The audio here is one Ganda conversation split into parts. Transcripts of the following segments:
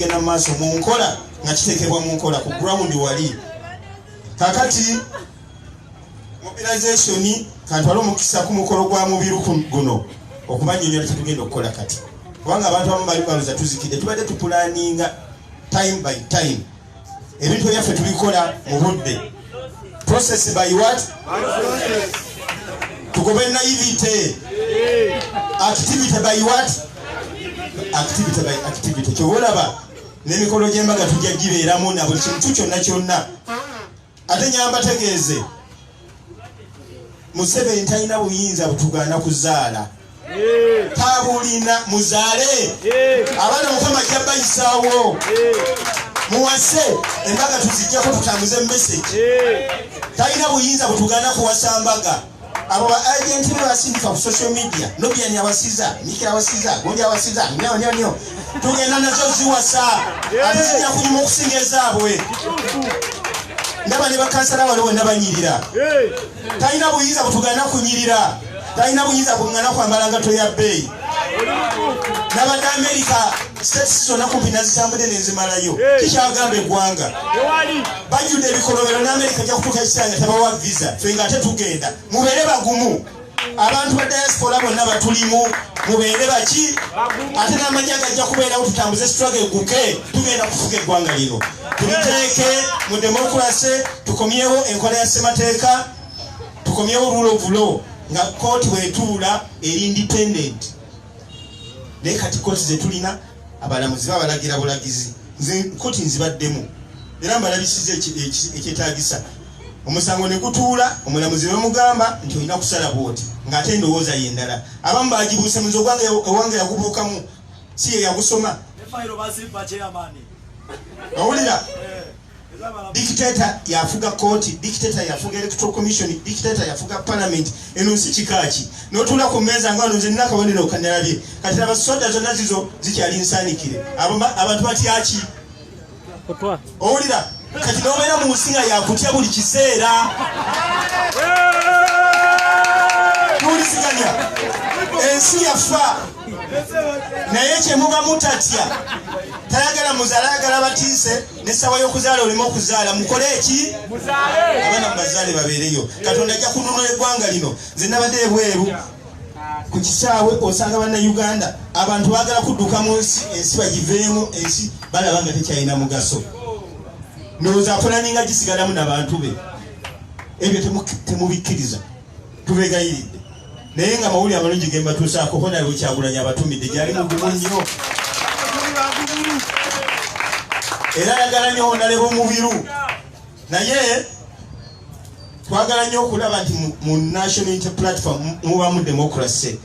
gena maaso mu nkola nga kiteekebwa mu nkola ku ground wali. Kakati mobilization kantwala omukisa ku mukolo gwa mubiru guno okumanyinyira kitugenda okukola kati. Kubanga abantu abamu bali baluza tuzikidde tubadde tupulaninga time by time. Ebintu byaffe tubikola mu budde. Process by what? Tugobe naivete. Activity by what? Activity by activity. Kyobolaba n'emikolo gy'embaga tujja gibeeramu na buli kintu kyonna. Ate nyamba tegeeze Museveni talina buyinza butugaana kuzaala. Tabulina muzaale. Abaana Mukama ajja bayisaawo. Muwase embaga tuzijjako tutambuze message. Talina buyinza butugaana kuwasa mbaga. Abo ba agent ne basindika ku social media. Nobya ni abasiza, Niki abasiza, Gondi abasiza, nyo. Tugenda nazo ziwasa. Ate zijja kunyuma okusinga ezaabwe. Ndaba ne bakansala waliwo nabanyirira. Talina buyinza butugaana kunyirira. Talina buyinza kungana kwambala ngato ya bbeeyi. N'abadde America states zonna kumpi nazitambudde n'ezimalayo. Kikyagamba eggwanga. Bajjudde ebikolobero n'Amerika ajja kutuuka ekiseera nga tabawa visa. Ffe nga ate tugenda. Mubeere bagumu. Abantu ba diaspora bonna batulimu. Mubeere baki? Ate n'amagye agajja kubeerawo tutambuze struggle guke. Tugenda kufuga eggwanga lino. Tuliteeke mu democracy, tukomyewo enkola ya ssemateeka, tukomyewo rule of law. Nga court wetuula eri independent. Naye kati kooti zetulina abalamuzi babalagira bulagizi. Nze kooti nzibaddemu era mbalabisiza ekyetaagisa. Omusango ne gutuula omulamuzi bamugamba nti olina kusala bwoti ng'ate endowooza yendala. Abamu bagibuuse muzi owange yagubuukamu si ye yagusoma. Owulira? Dictator yafuga kooti, dictator yafuga electoral commission, dictator yafuga parliament. Eno nsi kikaaki n'otuula ku mmeeza nga nze nina akabonero kanalabye kati abasoda zonna zizo zikyali nsaanikire. Abantu batyaki? Owulira? Kati n'obeera mu nsi nga yakutya buli kiseera. Tuwulisiganya ensi yafa naye kyemuba mutatya. Tayagala muzaale, ayagala batiise n'essawa y'okuzaala olema okuzaala. Mukole eki? Muzaale. Abaana mubazaale babeereyo. Katonda ajja kununula eggwanga lino. Nze nabadde ebweru ku kisaawe osanga bannayuganda abantu baagala kudduka mu nsi, ensi bagiveemu, ensi balaba nga tekyalina mugaso. Ndowooza apulaninga gisigalamu n'abantu be. Ebyo temubikkiriza. Tubeegayiridde. Naye nga mawulire amalungi ge mbatuusaako ko nawe Kyagulanyi abatumidde gyali mugumu nnyo. Era ayagala nnyo Honorable Mubiru. Naye twagala nnyo okulaba nti mu national unity platform mubamu democracy.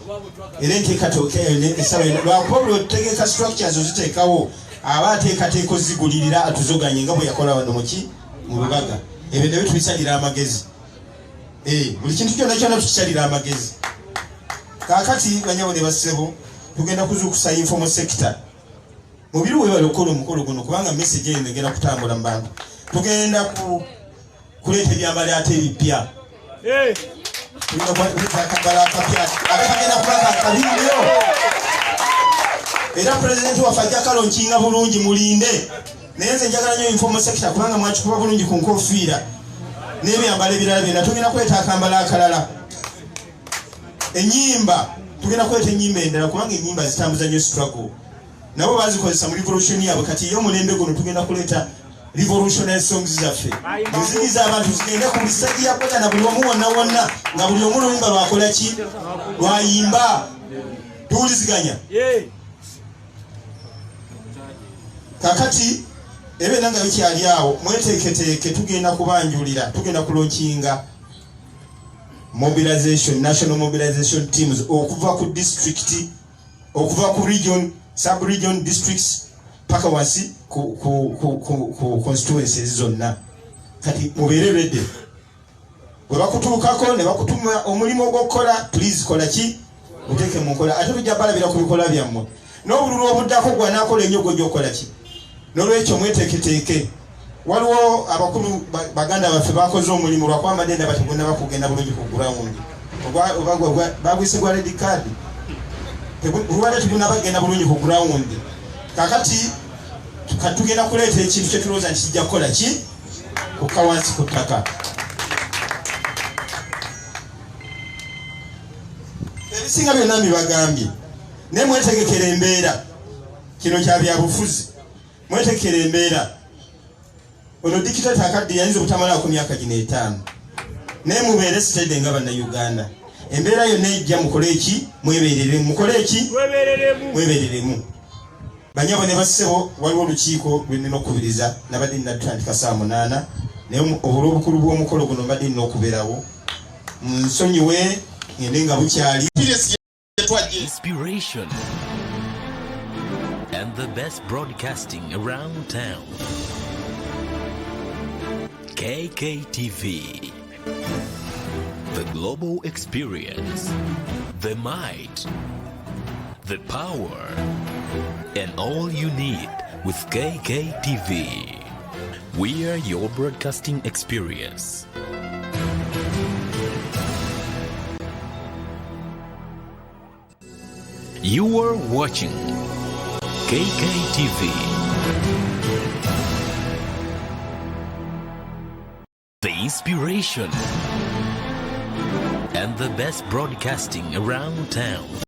Era enteekatooka ensalo lwakuba buli otegeka structures oziteekawo aba ateekateeka ozigulirira atuzoganye nga bwe yakola wano mu Lubaga. Ebyo nabyo tubisalira amagezi. Buli kintu kyonna tukisalira amagezi. Kaakati banyawo ne bassebo tugenda kuzuukusa informal sector. Mubiru we balokola omukolo guno kubanga message eno egenda kutambula mu bantu. Tugenda kuleeta ebyambalo ate ebipya. Tugenda kuleeta akambala akapya. Ate kagenda kubanga akabinyo. Era President waffe ajja kalonkinga bulungi mulinde. Naye nze njagala nnyo informal sector kubanga mwakikuba bulungi ku nkofiira. N'ebyambalo ebirala byonna tugenda kuleeta akambala akalala. Ennyimba tugenda kuleeta ennyimba endala kubanga ennyimba zitambuza nnyo struggle. Nabo bazikozesa mu revolution yabwe. Kati yo mulembe guno tugenda kuleeta revolutionary songs zaffe. Muzigiza abantu zigende ku bisagi ya kwata na buli omu wonna nga buli omu luyimba lwakola ki? Lwayimba. Tuwuliziganya. Kakati ebe nanga bikyali awo mweteeketeeke tugenda kubanjulira, tugenda kulonkinga mobilization, national mobilization teams okuva ku district, okuva ku region, sub-region, districts paka wansi ku constituencies zonna. Kati mubeere ready. Bwe bakutuukako ne bakutuma omulimu ogw'okukola, please kola ki? Muteeke mu nkola. Ate tujja balabira ku bikola byammwe. N'obululu obuddako gwanaakola ennyo gy'okola ki? N'olwekyo mweteeketeeke. Waliwo abakulu baganda baffe bakoze omulimu lwakwambadde ndaba tegenda bakugenda bulungi ku ground. Bagwise gwa red card. Lubadde tegenda bagenda bulungi ku ground. Kakati katugenda kuleeta ekintu kyetulowooza nti kijja kukola ki kukka wansi ku ttaka. Ebisinga byonna mbibagambye naye mwetegekera embeera. Kino kya byabufuzi, mwetegekera embeera. Ono dikitata akadde yayinza obutamala ku myaka gino 5 naye mubeere sitede nga bannayuganda. Embeera yonna ejja mukole eki? Mwebereremu. Mukole eki? Mwebereremu. Banyabo ne bassebo waliwo olukiiko lwe nnina okukubiriza nabadde nnatandika saa 8 naye olw'obukulu bw'omukolo guno mbadde nnina okubeerawo. Nsonyiwe ngende nga bukyali. Inspiration and the best broadcasting around town. KKTV, the global experience, the might, the power, and all you need with KKTV. We are your broadcasting experience. You are watching KKTV, the inspiration and the best broadcasting around town.